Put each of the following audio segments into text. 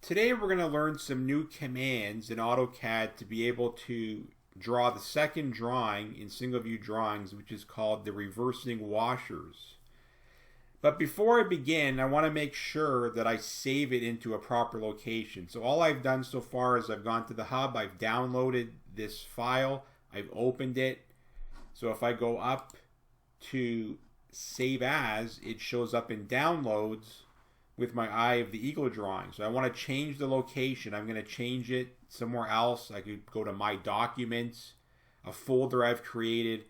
Today we're going to learn some new commands in AutoCAD to be able to draw the second drawing in single view drawings, which is called the reversing washers. But before I begin, I want to make sure that I save it into a proper location. So all I've done so far is I've gone to the hub, I've downloaded this file, I've opened it. So if I go up to Save As, it shows up in Downloads with my Eye of the Eagle drawing. So I want to change the location. I'm going to change it somewhere else. I could go to My Documents, a folder I've created.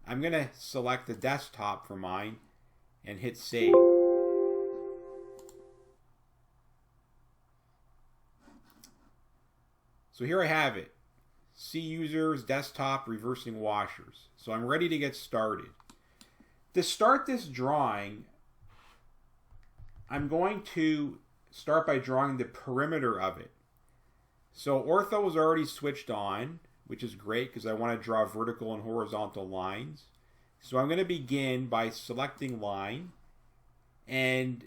I'm going to select the desktop for mine and hit Save. So here I have it. See Users, Desktop, Reversing Washers. So I'm ready to get started. To start this drawing, I'm going to start by drawing the perimeter of it. So ortho is already switched on, which is great because I want to draw vertical and horizontal lines. So I'm going to begin by selecting line and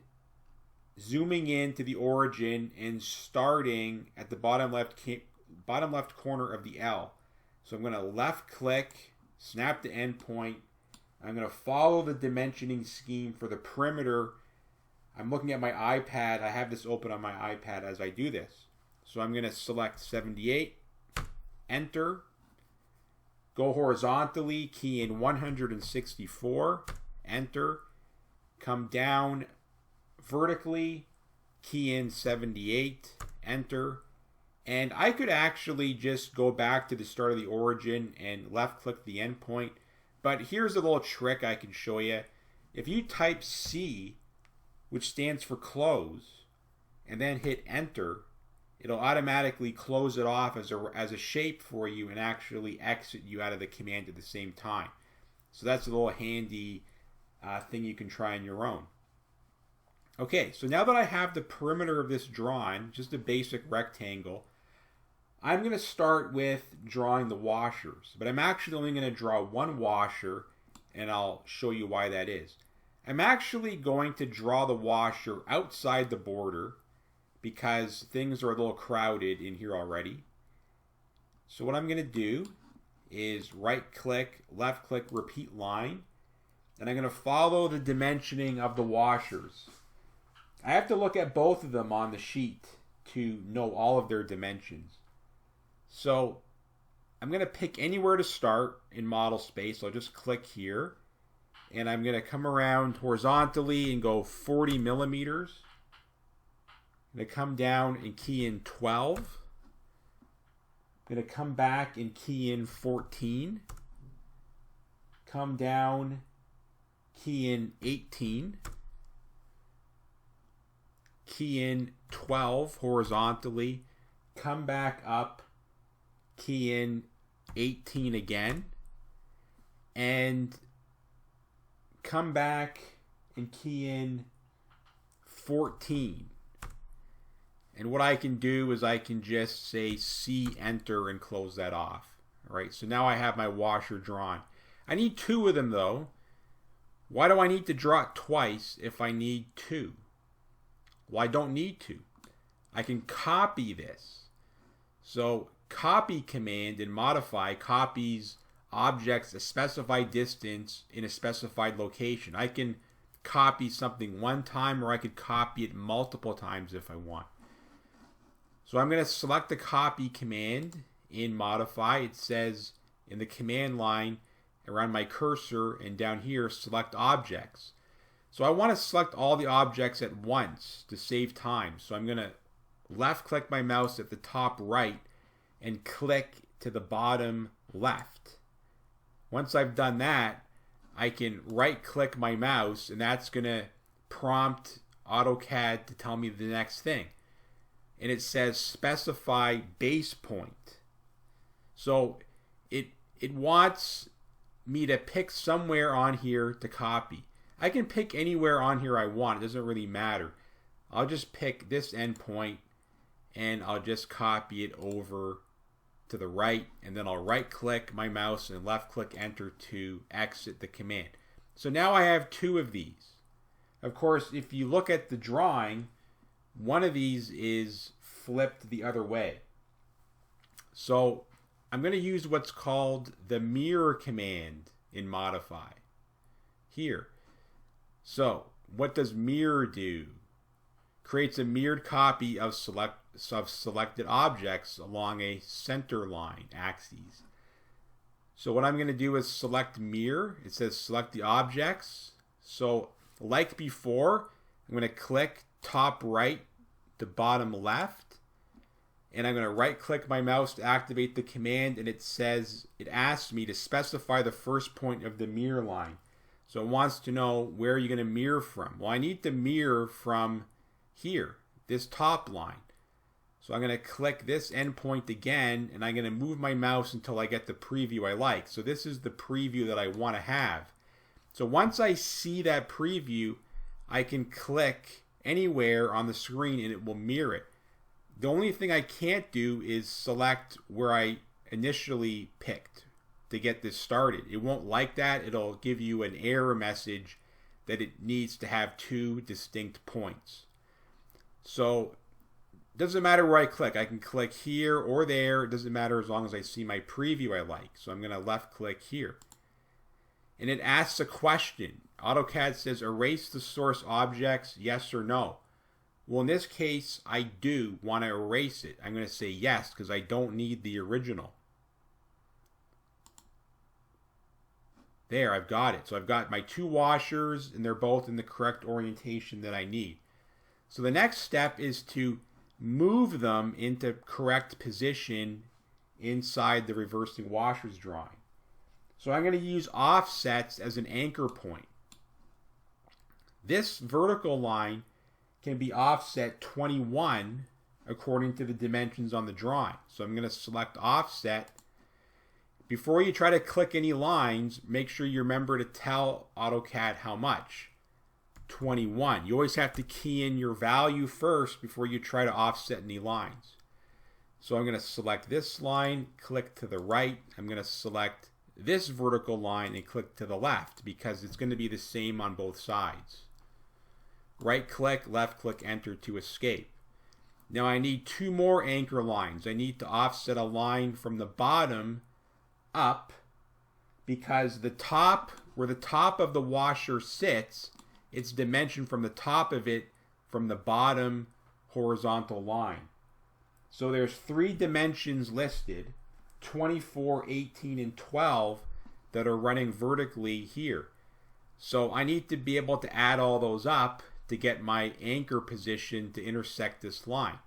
zooming in to the origin and starting at the bottom left corner of the L. So I'm going to left click, snap to endpoint. I'm going to follow the dimensioning scheme for the perimeter. I'm looking at my iPad. I have this open on my iPad as I do this. So I'm going to select 78, enter, go horizontally, key in 164, enter, come down vertically, key in 78, enter, and I could actually just go back to the start of the origin and left click the endpoint, but here's a little trick I can show you. If you type C, which stands for close, and then hit enter, it'll automatically close it off as a shape for you and actually exit you out of the command at the same time. So that's a little handy thing you can try on your own. Okay, so now that I have the perimeter of this drawn, just a basic rectangle, I'm going to start with drawing the washers. But I'm actually only going to draw one washer, and I'll show you why that is. I'm actually going to draw the washer outside the border because things are a little crowded in here already. So what I'm going to do is right click, left click, repeat line, and I'm going to follow the dimensioning of the washers. I have to look at both of them on the sheet to know all of their dimensions. So I'm going to pick anywhere to start in model space. I'll just click here. And I'm going to come around horizontally and go 40 millimeters. I'm going to come down and key in 12. I'm going to come back and key in 14. Come down, key in 18. Key in 12 horizontally. Come back up, key in 18 again. And come back and key in 14. And what I can do is I can just say C, enter, and close that off. All right, so now I have my washer drawn. I need two of them though. Why do I need to draw it twice if I need two? Well, I don't need to. I can copy this. So copy command in modify copies objects a specified distance in a specified location. I can copy something one time, or I could copy it multiple times if I want. So I'm going to select the copy command in modify. It says in the command line around my cursor and down here, select objects. So I want to select all the objects at once to save time. So I'm going to left click my mouse at the top right and click to the bottom left. Once I've done that, I can right click my mouse, and that's going to prompt AutoCAD to tell me the next thing. And it says specify base point. So it wants me to pick somewhere on here to copy. I can pick anywhere on here I want. It doesn't really matter. I'll just pick this endpoint and I'll just copy it over to the right, and then I'll right click my mouse and left click enter to exit the command. So now I have two of these. Of course, if you look at the drawing, one of these is flipped the other way. So I'm going to use what's called the mirror command in Modify here. So what does mirror do? Creates a mirrored copy of selected objects along a center line axis. So what I'm going to do is select mirror. It says select the objects. So like before, I'm going to click top right to bottom left. And I'm going to right click my mouse to activate the command, and it asks me to specify the first point of the mirror line. So it wants to know where you're going to mirror from. Well, I need to mirror from here, this top line. So I'm going to click this endpoint again, and I'm going to move my mouse until I get the preview I like. So this is the preview that I want to have. So once I see that preview, I can click anywhere on the screen and it will mirror it. The only thing I can't do is select where I initially picked to get this started. It won't like that. It'll give you an error message that it needs to have two distinct points. So it doesn't matter where I click. I can click here or there. It doesn't matter as long as I see my preview I like. So I'm going to left click here. And it asks a question. AutoCAD says erase the source objects, yes or no. Well, in this case, I do want to erase it. I'm going to say yes because I don't need the original. There, I've got it. So I've got my two washers, and they're both in the correct orientation that I need. So the next step is to move them into correct position inside the reversing washers drawing. So I'm going to use offsets as an anchor point. This vertical line can be offset 21 according to the dimensions on the drawing. So I'm going to select offset. Before you try to click any lines, make sure you remember to tell AutoCAD how much. 21. You always have to key in your value first before you try to offset any lines. So I'm going to select this line, click to the right. I'm going to select this vertical line and click to the left because it's going to be the same on both sides. Right click, left click, enter to escape. Now I need two more anchor lines. I need to offset a line from the bottom up because the top, where the top of the washer sits, its dimension from the top of it from the bottom horizontal line. So there's three dimensions listed, 24, 18, and 12 that are running vertically here. So I need to be able to add all those up to get my anchor position to intersect this line.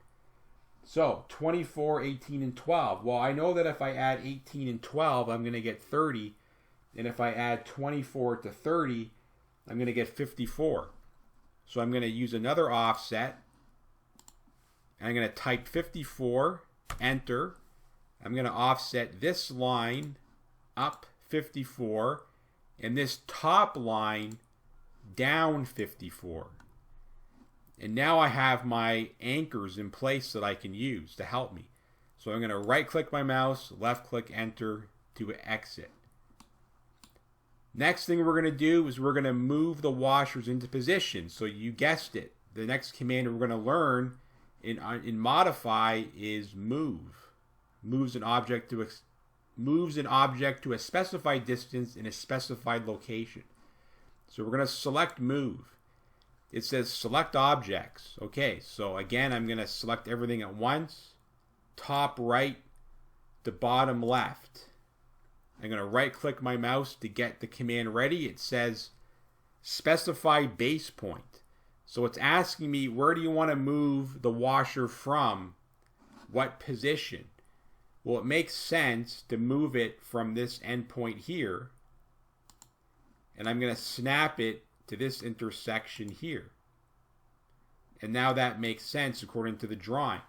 So 24, 18, and 12. Well, I know that if I add 18 and 12, I'm going to get 30. And if I add 24 to 30, I'm going to get 54. So I'm going to use another offset. And I'm going to type 54, enter. I'm going to offset this line up 54 and this top line down 54. And now I have my anchors in place that I can use to help me. So I'm going to right click my mouse, left click enter to exit. Next thing we're going to do is we're going to move the washers into position. So you guessed it. The next command we're going to learn in Modify is move. Moves an object to a specified distance in a specified location. So we're going to select move. It says select objects. Okay, so again, I'm going to select everything at once. Top right to bottom left. I'm going to right click my mouse to get the command ready. It says specify base point. So it's asking me, where do you want to move the washer from? What position? Well, it makes sense to move it from this endpoint here. And I'm going to snap it to this intersection here. And now that makes sense according to the drawing.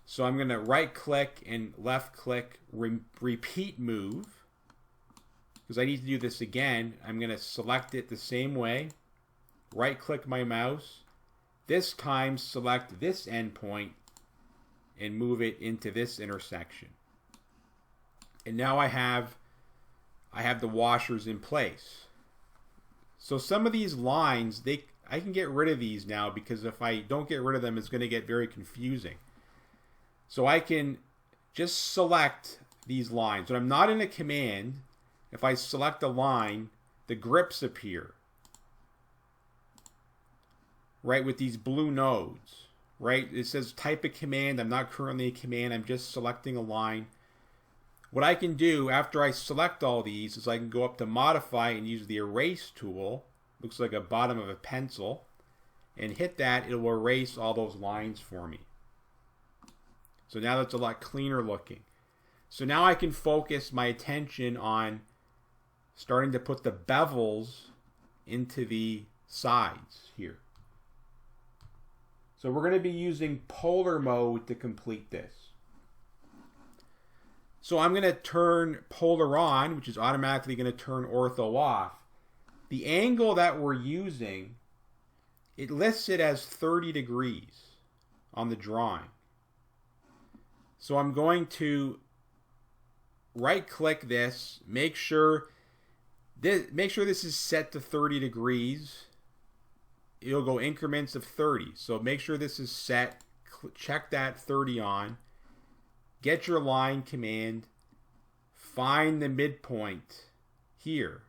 So I'm going to right click and left click repeat move. Because I need to do this again. I'm going to select it the same way. Right click my mouse. This time select this endpoint and move it into this intersection. And now I have the washers in place. So some of these lines, I can get rid of these now because if I don't get rid of them, it's going to get very confusing. So I can just select these lines. When I'm not in a command, if I select a line, the grips appear, right, with these blue nodes, right? It says type a command. I'm not currently a command. I'm just selecting a line. What I can do after I select all these is I can go up to modify and use the erase tool. Looks like a bottom of a pencil. And hit that, it will erase all those lines for me. So now that's a lot cleaner looking. So now I can focus my attention on starting to put the bevels into the sides here. So we're going to be using polar mode to complete this. So I'm going to turn polar on, which is automatically going to turn ortho off. The angle that we're using, it lists it as 30 degrees on the drawing. So I'm going to right click this, make sure this is set to 30 degrees. It'll go increments of 30. So make sure this is set, check that 30 on. Get your line command, find the midpoint here,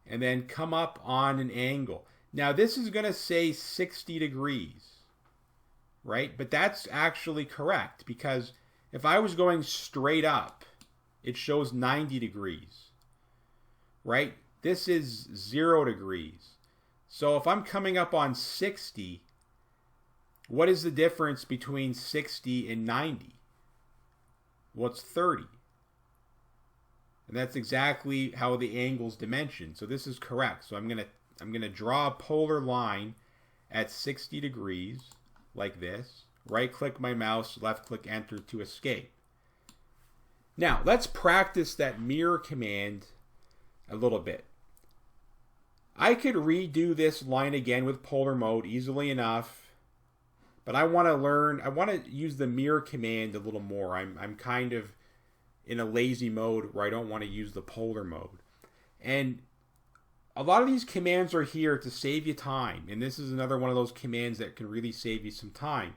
and then come up on an angle. Now this is going to say 60 degrees, right? But that's actually correct, because if I was going straight up, it shows 90 degrees, right? This is 0 degrees. So if I'm coming up on 60, what is the difference between 60 and 90? Well, it's 30. And that's exactly how the angle's dimensioned. So this is correct. So I'm gonna draw a polar line at 60 degrees like this. Right click my mouse, left click enter to escape. Now let's practice that mirror command a little bit. I could redo this line again with polar mode easily enough, but I want to use the mirror command a little more. I'm kind of in a lazy mode where I don't want to use the polar mode. And a lot of these commands are here to save you time, and this is another one of those commands that can really save you some time.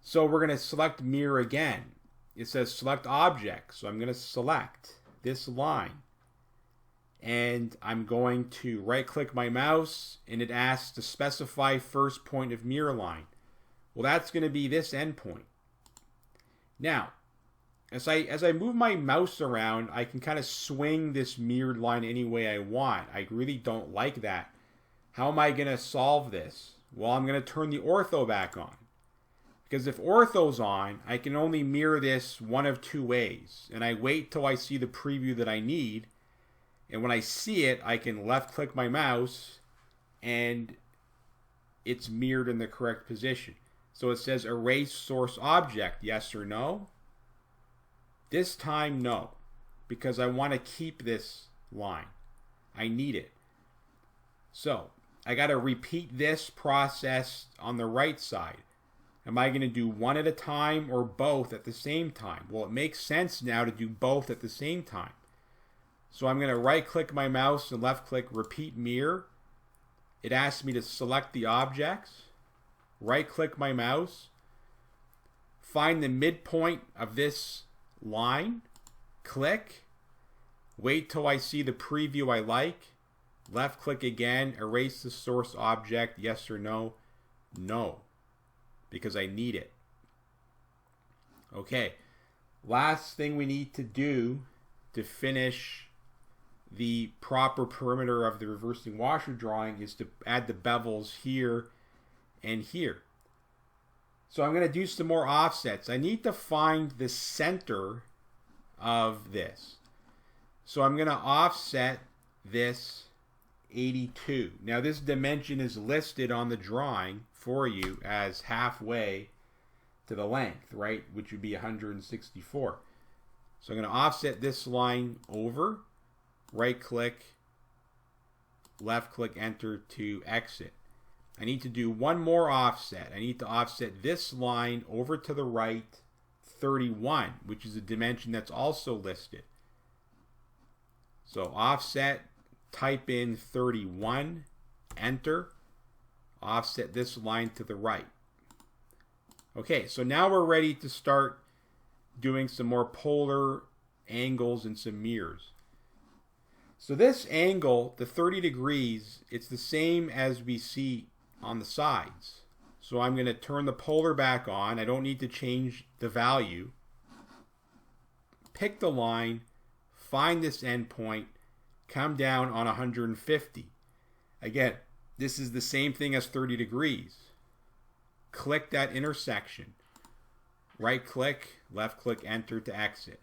So we're going to select mirror again. It says select object, so I'm going to select this line. And I'm going to right click my mouse, and it asks to specify first point of mirror line. Well, that's going to be this endpoint. Now, as I move my mouse around, I can kind of swing this mirrored line any way I want. I really don't like that. How am I going to solve this? Well, I'm going to turn the ortho back on. Because if ortho's on, I can only mirror this one of two ways. And I wait till I see the preview that I need. And when I see it, I can left click my mouse and it's mirrored in the correct position. So it says erase source object, yes or no? This time, no, because I want to keep this line. I need it. So I got to repeat this process on the right side. Am I going to do one at a time or both at the same time? Well, it makes sense now to do both at the same time. So I'm going to right click my mouse and left click repeat mirror. It asks me to select the objects. Right click my mouse. Find the midpoint of this line. Click. Wait till I see the preview I like. Left click again. Erase the source object. Yes or no? No. Because I need it. Okay. Last thing we need to do to finish the proper perimeter of the reversing washer drawing is to add the bevels here and here. So I'm going to do some more offsets. I need to find the center of this. So I'm going to offset this 82. Now this dimension is listed on the drawing for you as halfway to the length, right? Which would be 164. So I'm going to offset this line over. Right click, left click enter to exit. I need to do one more offset. I need to offset this line over to the right 31, which is a dimension that's also listed. So offset, type in 31, enter, offset this line to the right. Okay, so now we're ready to start doing some more polar angles and some mirrors. So this angle, the 30 degrees, it's the same as we see on the sides. So I'm going to turn the polar back on. I don't need to change the value. Pick the line, find this endpoint, come down on 150. Again, this is the same thing as 30 degrees. Click that intersection. Right click, left click, enter to exit.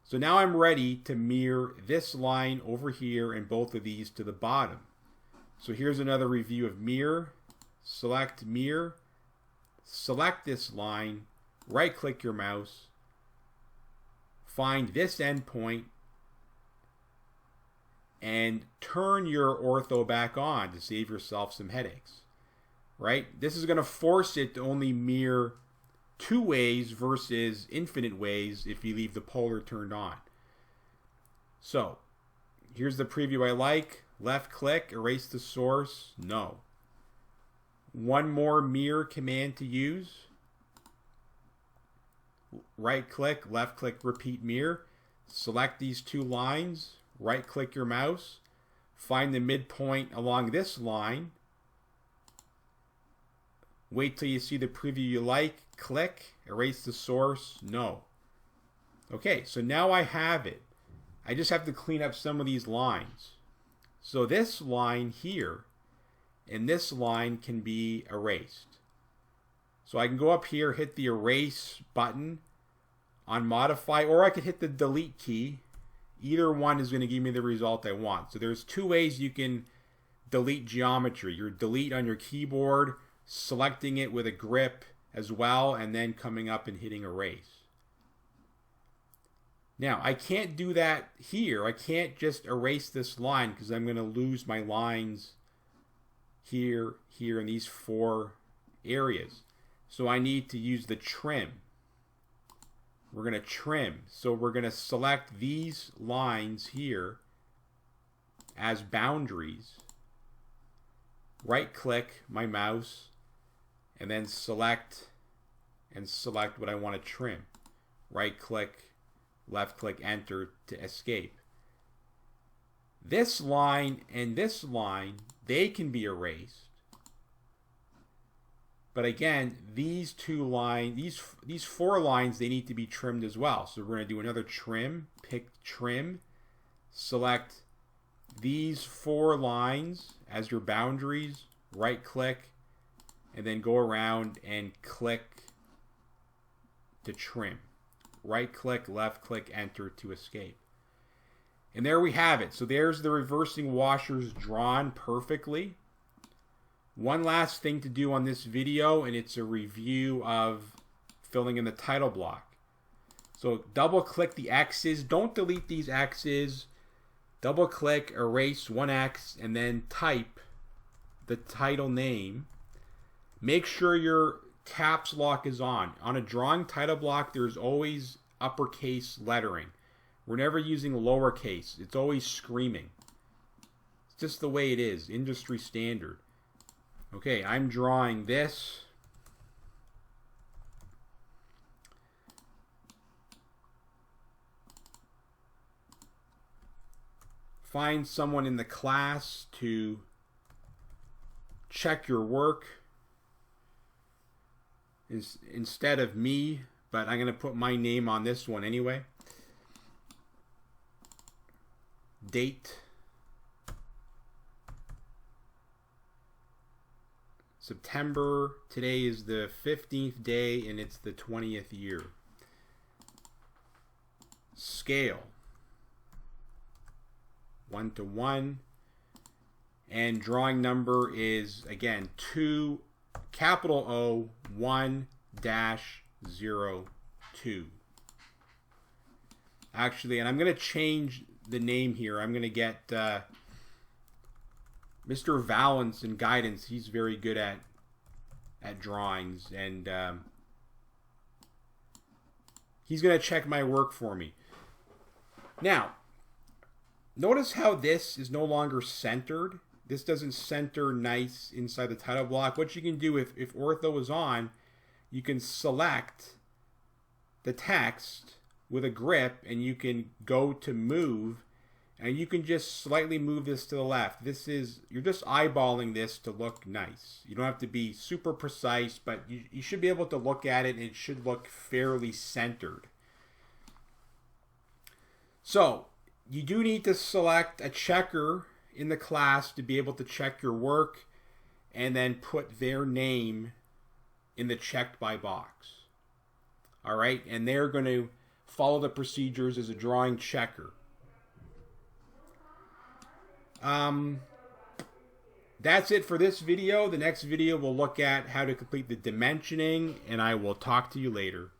So now I'm ready to mirror this line over here and both of these to the bottom. So here's another review of mirror. Select mirror. Select this line. Right click your mouse. Find this endpoint and turn your ortho back on to save yourself some headaches. Right? This is going to force it to only mirror 2 ways versus infinite ways if you leave the polar turned on. So, here's the preview I like. Left click, erase the source. No. One more mirror command to use. Right click, left click, repeat mirror. Select these 2 lines. Right click your mouse. Find the midpoint along this line. Wait till you see the preview you like. Click, erase the source. No. Okay, so now I have it. I just have to clean up some of these lines. So this line here and this line can be erased. So I can go up here, hit the erase button on modify, or I could hit the delete key. Either one is going to give me the result I want. So there's 2 ways you can delete geometry. Your delete on your keyboard, selecting it with a grip as well, and then coming up and hitting erase. Now, I can't do that here. I can't just erase this line because I'm going to lose my lines here, here, in these 4 areas. So I need to use the trim. We're going to trim. So we're going to select these lines here as boundaries. Right click my mouse and then select what I want to trim. Right click, left click, enter to escape. This line and this line, they can be erased. But again, these 2 lines, these 4 lines, they need to be trimmed as well. So we're going to do another trim, pick trim, select these 4 lines as your boundaries, right click, and then go around and click to trim. Right click, left click, enter to escape. And there we have it. So there's the reversing washers drawn perfectly. One last thing to do on this video, and it's a review of filling in the title block. So double click the X's. Don't delete these X's. Double click, erase one X, and then type the title name. Make sure your caps lock is on. On a drawing title block, there's always uppercase lettering. We're never using lowercase. It's always screaming. It's just the way it is, industry standard. Okay, I'm drawing this. Find someone in the class to check your work instead of me, but I'm going to put my name on this one anyway. Date. September. Today is the 15th day and it's the 20th year. Scale. 1:1. And drawing number is, again, 2, capital O, 1-02. Actually, and I'm going to change the name here. I'm going to get Mr. Valance in guidance. He's very good at drawings, and he's going to check my work for me. Now, notice how this is no longer centered. This doesn't center nice inside the title block. What you can do if ortho is on, you can select the text with a grip, and you can go to move, and you can just slightly move this to the left. You're just eyeballing this to look nice. You don't have to be super precise, but you should be able to look at it, and it should look fairly centered. So you do need to select a checker in the class to be able to check your work, and then put their name in the checked by box. All right, and they're going to follow the procedures as a drawing checker. That's it for this video. The next video we'll look at how to complete the dimensioning, and I will talk to you later.